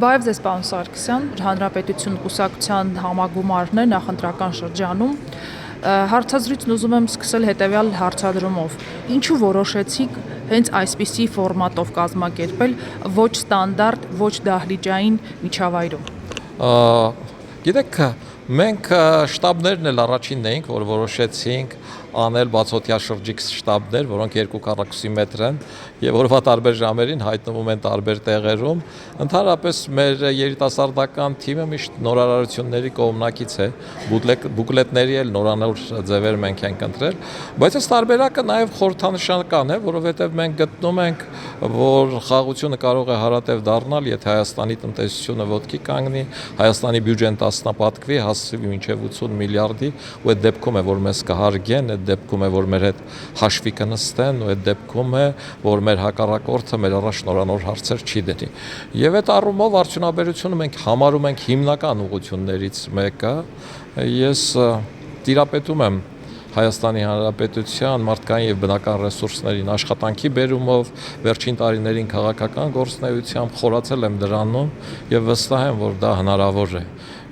Բարև ձեզ, պարոն Սարգսյան, Հանրապետություն կուսակցության համագումարն է նախընտրական շրջանում։ Հարցազրույցն ուզում եմ սկսել հետևյալ հարցադրումով. ինչու որոշեցիք հենց այսպիսի ֆորմատով կազմակերպել ոչ ստանդարտ, ոչ դահլիճային միջավայրում։ Գիտեք, մենք շտաբներն էլ առաջինն էինք, որ որոշեցինք անել բացօթյա շրջիկ շտաբներ, որոնք 2 քառակուսի մետր են եւ օրվա տարբեր ժամերին հայտնվում են տարբեր տեղերում։ Ընդհանրապես մեր երիտասարդական թիմը միշտ նորարարությունների կողմնակից է, բուկլետների էլ նորանոր ձևեր մենք ենք ընտրել, բայց այս տարբերակը նաեւ խորհրդանշական է, որովհետեւ մենք գտնում ենք, որ խաղաղությունը կարող է հարատև դառնալ, եթե Հայաստանի տնտեսությունը ոտքի կանգնի, Հայաստանի բյուջեն տասնապատկվի, հասցվի մինչև 80 միլիարդի, ու այդ դեպքում է, որ մեզ կհարգեն, այդ դեպքում է, որ մեր հետ հաշվի կնստեն, ու այդ դեպքում է, որ մեր հակառակորդը մեր առաջ նորանոր հարցեր չի դնի։ Եվ այդ առումով արդյունաբերությունը մենք համարում ենք հիմնական ուղղություններից մեկը։ Ես տիրապետում եմ Հայաստանի Հանրապետության մարդկային եւ բնական ռեսուրսներին աշխատանքի բերումով, վերջին տարիներին քաղաքական գործունեությամբ խորացել եմ դրանում եւ վստահ եմ, որ դա հնարավոր է։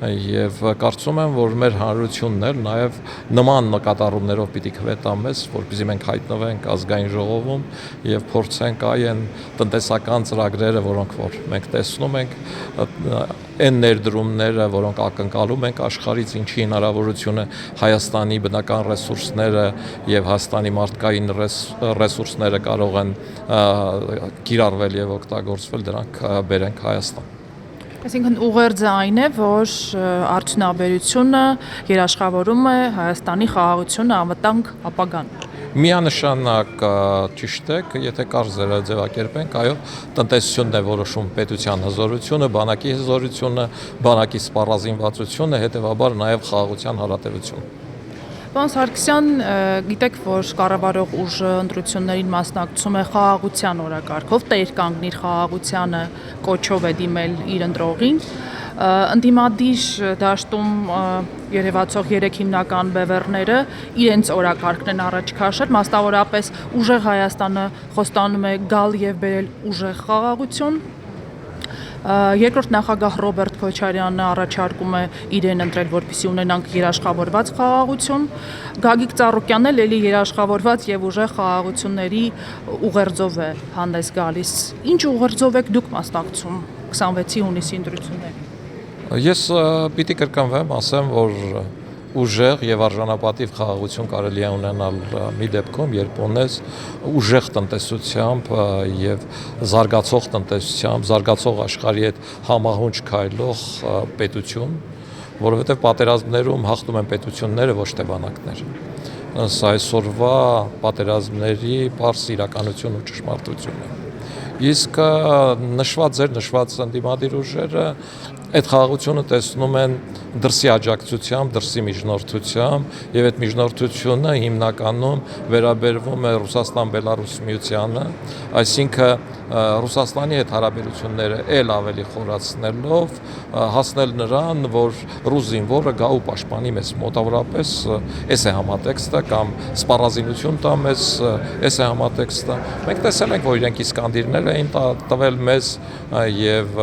Եվ կարծում եմ, որ մեր հանրությունն էլ նաև նման նկատառումներով պիտի քվետա մեզ, որպեսզի մենք հայտնվենք ազգային ժողովում եւ փորձենք այն տնտեսական ծրագրերը, որոնք որ մենք տեսնում ենք, այն ներդրումները, որոնք ակնկալում ենք աշխարհից, ինչի հնարավորությունը Հայաստանի բնական ռեսուրսները եւ Հայաստանի մարդկային ռեսուրսները կարող են կիրառվել եւ օգտագործվել, դրանք բերենք Հայաստան։ Այսինքն ուղերձը այն է, որ արդյունաբերությունը երաշխավորում է Հայաստանի խաղաղությունը, անվտանգ ապագան։ Միանշանակ ճիշտ եք, եթե կարճ ձևակերպենք, այո, տնտեսությունն է որոշում պետության հզորությունը, բանակի հզորությունը, բանակի սպառազինվածությունը, հետևաբար նաև խաղաղության հարատևությունը։ Պարոն Սարգսյան, գիտեք, որ կառավարող ուժը ընտրություններին մասնակցում է խաղաղության օրակարգով, տեր կանգնիր խաղաղությանը կոչով է դիմել իր ընտրողին։ Ընդդիմադիր դաշտում երևացող 3 հիմնական բևեռները իրենց օրակարգն են առաջ քաշել, մասնավորապես ուժեղ Հայաստանը խոստանում է գալ եւ բերել ուժեղ խաղաղություն։ Երկրորդ նախագահ Ռոբերտ Քոչարյանը առաջարկում է իրեն ընտրել, որպեսզի ունենանք երաշխավորված խաղաղություն։ Գագիկ Ծառուկյանն էլ էլի երաշխավորված եւ ուժեղ խաղաղությունների ուղերձով է հանդես գալիս։ Ինչ ուղերձով եք դուք մասնակցում 26 հունիսի ընտրություններին։ Ես պիտի կրկնվեմ, ասեմ, որ ուժեղ եւ արժանապատիվ խաղաղություն կարելի է ունենալ մի դեպքում, երբ ունես ուժեղ տնտեսությամբ եւ զարգացող տնտեսությամբ, զարգացող աշխարհի հետ համահունչ քայլող պետություն, որովհետեւ պատերազմներում հաղթում են պետությունները, ոչ թե բանակները։ Սա այսօրվա պատերազմների པարզ իրականություն ու ճշմարտություն է։ Իսկ ձեր նշված ընդդիմադիր ուժերը այդ խաղաղությունը տեսնում են դրսի աջակցությամբ, դրսի միջնորդությամբ եւ այդ միջնորդությունը հիմնականում վերաբերվում է Ռուսաստան-Բելարուս միությանը, այսինքն Ռուսաստանի հետ հարաբերությունները ել ավելի խորացնելով հասնել նրան, որ ռուս զինվորը գա ու պաշտպանի մեզ մոտավորապես էս է համատեքստը կամ սպառազինություն տա մեզ, էս է համատեքստը։ Մենք տեսել ենք, որ իրենք իսկանդիրներ էին տվել մեզ եւ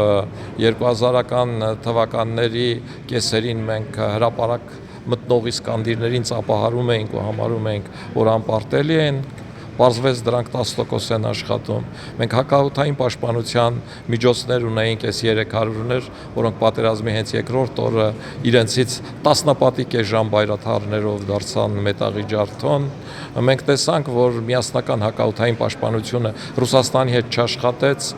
2000-ական թվականների կեսերին մենք հրապարակ մտնող իսկանդիրներին ծափահարում էինք ու համարում էինք, որ անպարտելի են, պարզվեց դրանք 10% են աշխատում։ Մենք հակաօդային պաշտպանության միջոցներ ունեինք այս 300-ներ, որոնք պատերազմի հենց երկրորդ օրը իրենցից տասնապատիկ էժան բայրաթարներով դարձան մետաղի ջարդոն։ Մենք տեսանք, որ միասնական հակաօդային պաշտպանությունը Ռուսաստանի հետ չաշխատեց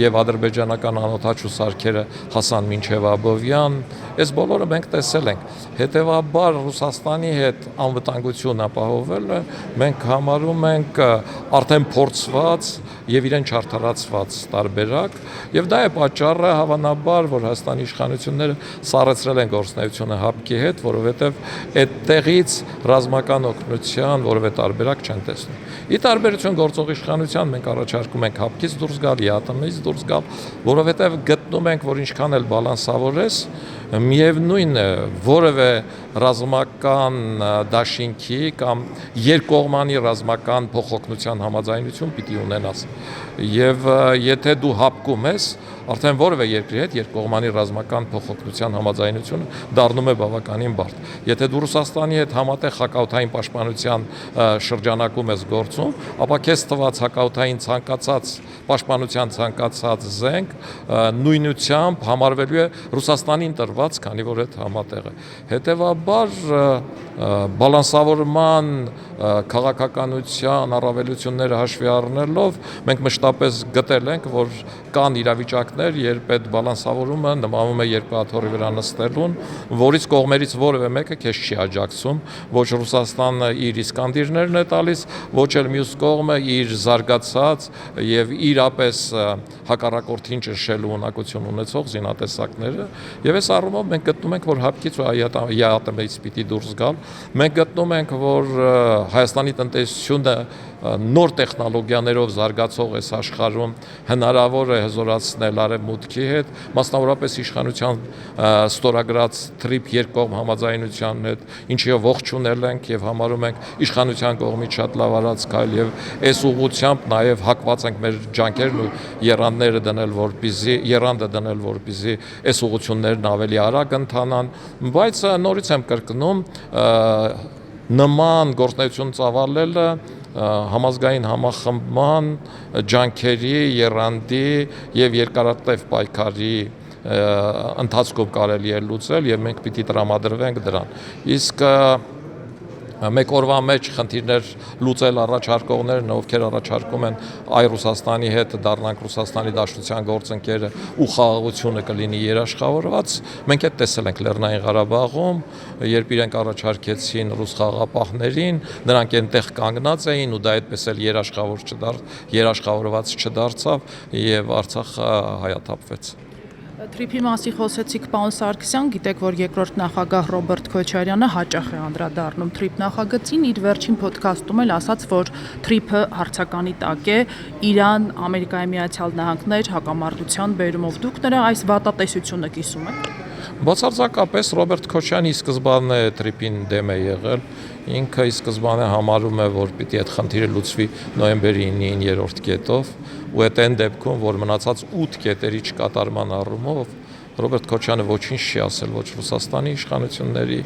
եւ ադրբեջանական անօդաչու սարքերը հասան մինչեւ Աբովյան։ Այս բոլորը մենք տեսել ենք։ Հետևաբար Ռուսաստանի հետ անվտանգություն ապահովելը մենք համարում ենք արդեն փորձված եւ իրեն չարթարացված տարբերակ եւ դա է պատճառը հավանաբար, որ Հայաստանի իշխանությունները սառեցրել են գործունեությունը ՀԱՊԿ-ի հետ, որովհետեւ այդտեղից ռազմական օգնության որևէ տարբերակ չեն տեսնում։ Ի տարբերություն գործող իշխանության մենք առաջարկում ենք ՀԱՊԿ-ից դուրս գալ, ԵԱՏՄ-ից դուրս գալ, որովհետեւ գտնում ենք, որ ինչքան էլ բալանսավորես, միևնույն է, որևէ ռազմական դաշինքի կամ երկկողմանի ռազմական փոխօգնության համաձայնություն պիտի ունենաս։ Եվ եթե դու հապկում ես, արդեն որևէ երկրի հետ երկկողմանի ռազմական փոխօգնության համաձայնությունը դառնում է բավականին բարդ։ Եթե դու Ռուսաստանի հետ համատեղ հակաօդային պաշտպանության շրջանակում ես գործում, ապա քեզ տված հակաօդային ցանկացած պաշտպանության ցանկացած զենք նույնությամբ համարվելու է Ռուսաստանին տրված, քանի որ այդ համատեղ է։ Հետևաբար բալանսավորման քաղաքականության առավելությունները հաշվի առնելով մենք մշտապես գտել ենք, որ կան իրավիճակներ, երբ այդ բալանսավորումը նմանում է երկաթոռի վրա նստելուն, որից կողմերից որևէ մեկը քեզ չի աջակցում, ոչ Ռուսաստանը իր իսկանդիրներն է տալիս, ոչ էլ մյուս կողմը իր զարգացած եւ իրապես հակառակորդին ճնշելու ունակություն ունեցող զինատեսակները, եւ այս առումով մենք գտնում ենք, որ հապկից ու ԵԱՏՄ-ից պիտի դուրս գալ։ Մենք գտնում ենք, որ Հայաստանի տնտեսությունը նոր տեխնոլոգիաներով զարգացող այս աշխարհում հնարավոր է հզորացնել արևմուտքի հետ, մասնավորապես իշխանության ստորագրած TRIP երկկողմ համաձայնության հետ, ինչի ողջունել ենք եւ համարում ենք իշխանության կողմից շատ լավ արած քայլ եւ այս ուղղությամբ նաեւ հակված ենք մեր ջանքերն ու եռանդները դնել, որպեսզի այս ուղղություններն ավելի արագ ընթանան, բայց նորից եմ կրկնում, նման գործունեություն ծավալելը համազգային համախմբման ջանքերի, եռանդի եւ երկարատև պայքարի ընթացքում կարելի է լուծել եւ մենք պիտի տրամադրվենք դրան։ Իսկ մեկ օրվա մեջ խնդիրներ լուծել առաջարկողներն, ովքեր առաջարկում են այ Ռուսաստանի հետ դառնանք Ռուսաստանի Դաշնության գործընկերը ու խաղաղությունը կլինի երաշխավորված, մենք այդ տեսել ենք Լեռնային Ղարաբաղում, երբ իրենք առաջարկեցին ռուս խաղաղապահներին, նրանք այնտեղ կանգնած էին ու դա այդպես էլ երաշխավորված չդարձավ եւ Արցախը հայաթափվեց։ TRIP-ի մասի խոսեցիք, պարոն Սարգսյան, գիտեք, որ երկրորդ նախագահ Ռոբերտ Քոչարյանը հաճախ է անդրադառնում TRIP նախագծին, իր վերջին ոդքասթում էլ ասաց, որ TRIP-ը հարցականի տակ է, Իրան, Ամերիկայի Միացյալ Նահանգներ հակամարտության բերումով դուք նրա այս վատատեսությունը կիսում եք։ Բացարձակապես Ռոբերտ Քոչյանի սկզբանե TRIP-ին դեմ է եղել, ինքը ի սկզբանե համարում է, որ պիտի այդ խնդիրը լուծվի նոյեմբերի 9-ին երրորդ կետով, ու այդ այն դեպքում, որ մնացած 8 կետերի չկատարման առումով Ռոբերտ Քոչյանը ոչինչ չի ասել ոչ Ռուսաստանի իշխանությունների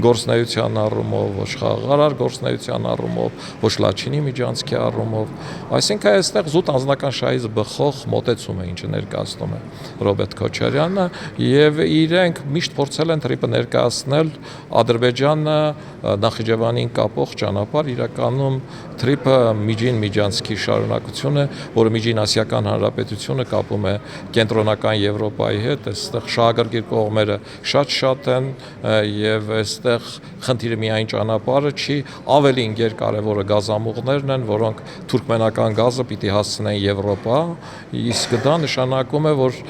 գործնեայության առումով, ոչ խաղաղարար գործնեայության առումով, ոչ Լաչինի միջանցքի առումով, այսինքն այստեղ զուտ անձնական շահից բխող մոտեցում է, ինչը ներկայացնում է Ռոբերտ Քոչարյանը, եւ իրենք միշտ փորձել են TRIP-ը ներկայացնել Ադրբեջանը Նախիջևանին կապող ճանապարհ, իրականում TRIP-ը միջին միջանցքի շարունակություն է, որը Միջին Ասիական Հանրապետությունը կապում է կենտրոնական Եվրոպայի հետ, այստեղ շահագրգիռ կողմերը շատ են եւ այստեղ խնդիրը միայն ճանապարհը չի, ավելին երկարևորը գազամուղներն են, որոնք թուրքմենական գազը պիտի հասցնեն Եվրոպա, իսկ դա նշանակում է, որ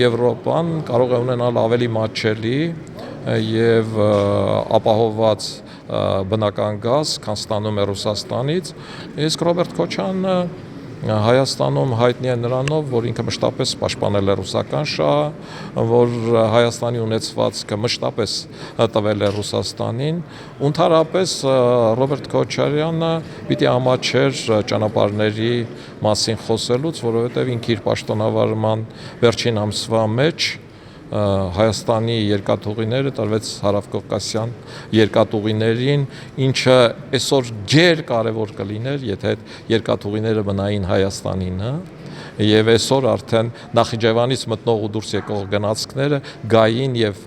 Եվրոպան կարող է ունենալ ավելի մատչելի եւ ապահովված բնական գազ, քան ստանում է Ռուսաստանից, իսկ Ռոբերտ Քոչյանը Հայաստանում հայտնի է նրանով, որ ինքը մշտապես պաշտպանել է ռուսական շահը, որ Հայաստանի ունեցվածքը մշտապես տվել է Ռուսաստանին, ընդհանրապես Ռոբերտ Քոչարյանը պիտի ամաչեր ճանապարհների մասին խոսելուց, որովհետև ինքը իր պաշտոնավարման վերջին ամսվա մեջ Հայաստանի երկաթուղիները տրվեց հարավկովկասյան երկաթուղիներին, ինչը այսօր գերկարևոր կլիներ, եթե այդ երկաթուղիները մնային Հայաստանին, եւ այսօր արդեն Նախիջևանից մտնող ու դուրս եկող գնացքները գային եւ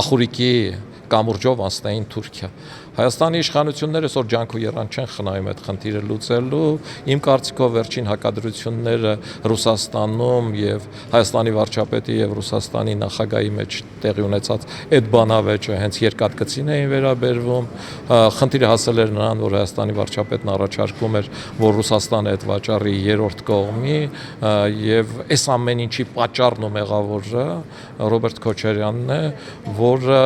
Ախուրիկի կամուրջով անցնեին Թուրքիա։ Հայաստանի իշխանությունները այսօր ջանք ու եռան չեն խնայում այդ խնդիրը լուծելու։ Իմ կարծիքով վերջին հակադրությունները Ռուսաստանում եւ Հայաստանի վարչապետի եւ Ռուսաստանի նախագահի մեջ տեղի ունեցած այդ բանավեճը հենց երկաթգծին էին վերաբերվում։ Խնդիրը հասել էր նրան, որ Հայաստանի վարչապետն առաջարկում էր, որ Ռուսաստանը այդ վաճառի երրորդ կողմի եւ այս ամեն ինչի պատճառն ու մեղավորը Ռոբերտ Քոչարյանն է, որը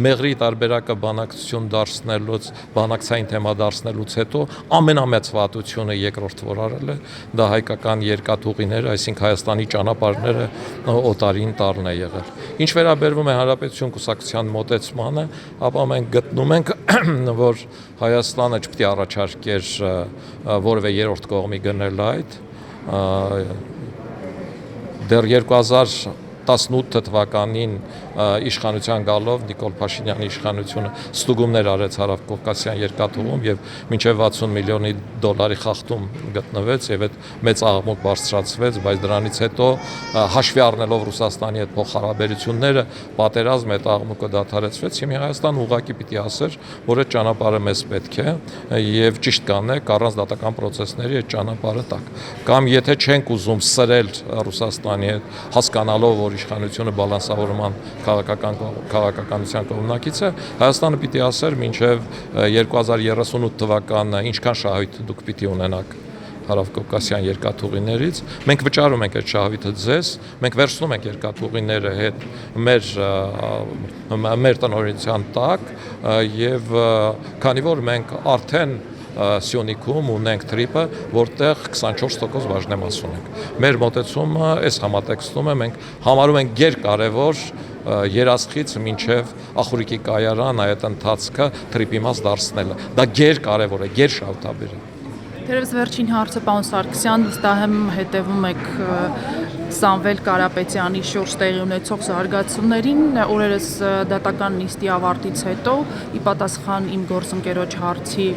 մեղրի տարբերակը բանակցություն դարձնելուց, բանակցային թեմա դարձնելուց հետո ամենամեծ վատությունը երկրորդ որ արել է, դա հայկական երկաթուղիները, այսինքն Հայաստանի ճանապարհները օտարին տառն է եղել։ Ինչ վերաբերվում է Հանրապետություն կուսակցության մոտեցմանը, ապա մենք գտնում ենք, որ Հայաստանը չպետք է առաջարկեր որևէ երրորդ կողմի գնել այդ դեռ 2018 թվականին իշխանության գալով Նիկոլ Փաշինյանի իշխանությունը ստուգումներ արեց Հարավկովկասյան երկաթուղում եւ մինչեւ 60 միլիոնի դոլարի խախտում գտնվեց եւ այդ մեծ աղմուկ բարձրացվեց, բայց դրանից հետո հաշվի առնելով Ռուսաստանի հետ փոխհարաբերությունները, պատերազմը այդ աղմուկը դադարեցվեց։ Հիմա Հայաստան ուղղակի պիտի ասեր, որ այդ ճանապարհը մեզ պետք է եւ ճիշտ կանենք առանց դատական process-ների այդ ճանապարհը տակ։ Կամ եթե չենք ուզում սրել Ռուսաստանի հետ, հասկանալով, որ իշխանությունը բալանսավորման քաղաքականության կողմնակից է, Հայաստանը պիտի ասեր մինչև 2038 թվականը ինչքան շահույթ դուք պիտի ունենաք Հարավկովկասյան երկաթուղիներից, մենք վճարում ենք այդ շահույթը ձեզ, մենք վերցնում ենք երկաթուղիները հետ մեր տնօրինության տակ եւ քանի որ մենք արդեն Սյունիքում ունենք թրիպը, որտեղ 24% բաժնեմաս ունենք։ Մեր մոտեցումը այս համատեքստում է, մենք համարում ենք գերկարևոր երասխից մինչև Ախուրիկի կայարան այդ ընթացքը թրիպի մաս դարձնելը։ Դա գերկարևոր է, գերշահութաբեր է։ Թերևս վերջին հարցը, պարոն Սարգսյան, վստահ եմ հետևում եք Սամվել Կարապետյանի շուրջ տեղի ունեցող զարգացումներին, օրերս դատական նիստի ավարտից հետո ի պատասխան իմ գործընկերոջ հարցի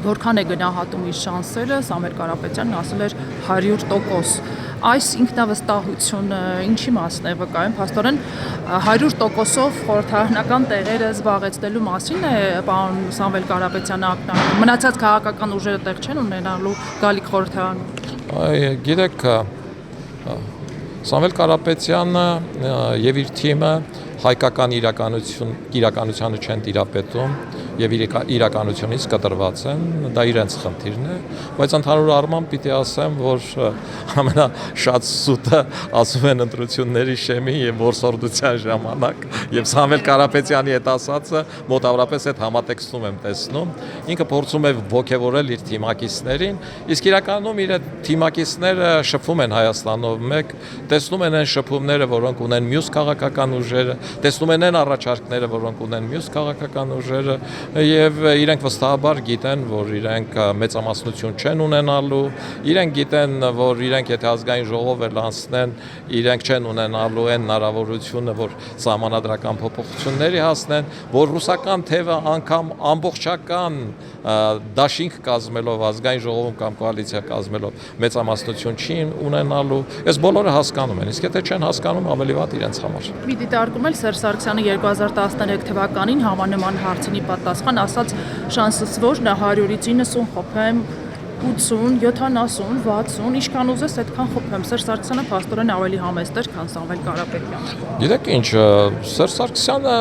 որքան է գնահատում իր շանսերը, Սամվել Կարապետյանն ասել էր 100%։ Այս ինքնավստահությունը ինչի մասն է վկայում, փաստորեն 100%-ով խորհրդարանական տեղերը զբաղեցնելու մասին է պարոն Սամվել Կարապետյանը ակնարկում։ Մնացած քաղաքական ուժերը տեղ չեն ունենալու գալիք խորհրդարանում։ Գիտեք, Սամվել Կարապետյանը եւ իր թիմը հայկական իրականությանը չեն տիրապետում եւ իրականությունից կտրված են, դա իրենց խնդիրն է, բայց ընդհանուր առմամբ պիտի ասեմ, որ ամենաշատ սուտը ասում են ընտրությունների շեմի եւ որսորդության ժամանակ եւ Սամվել Կարապետյանի հետ ասածը մոտավորապես այդ համատեքստում եմ տեսնում, ինքը փորձում է ողջևորել իր թիմակիցներին, իսկ իրականում իր թիմակիցները շփվում են Հայաստանով մեկ, տեսնում են այն շփումները, որոնք ունեն մյուս քաղաքական ուժերը, տեսնում են այն առաջարկները, որոնք ունեն մյուս քաղաքական ուժերը եւ իրենք վստահաբար գիտեն, որ իրենք մեծամասնություն չեն ունենալու, իրենք գիտեն, որ իրենք եթե ազգային ժողով լանցնեն, իրենք չեն ունենալու այն հնարավորությունը, որ սահմանադրական փոփոխությունների հասնեն, որ ռուսական թևը անգամ ամբողջական դաշինք կազմելով ազգային ժողովում կամ կոալիցիա կազմելով մեծամասնություն չի ունենալու, այս բոլորը հասկանում են, իսկ եթե չեն հասկանում, ավելի վատ իրենց համար։ Մի դիտարկում էլ Սերժ Սարգսյանը 2013 թվականին համանման հարցինի պատասխան ասաց շանսս որն է 100-ից 90 խփեմ 80, 70, 60, ինչքան ուզես այդքան խփեմ։ Սերժ Սարգսյանը փաստորեն ավելի համեստ էր, քան Սամվել Կարապետյանը։ Գիտեք ինչ, Սերժ Սարգսյանը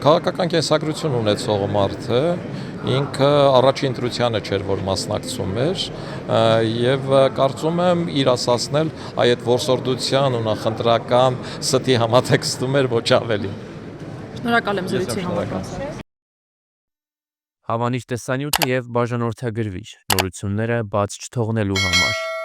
քաղաքական կենսագրություն ունեցող մարդ է, ինքը առաջին ընտրությանը չէր, որ մասնակցում էր եւ կարծում եմ իր ասացնել այդ որսորդության ու նախընտրական ստի համատեքստում էր ոչ ավելի։ Շնորհակալ եմ զրույցի համար։ Հավանիչ տեսանյութը եւ բաժանորդագրվիչ նորությունները բաց չթողնելու համար։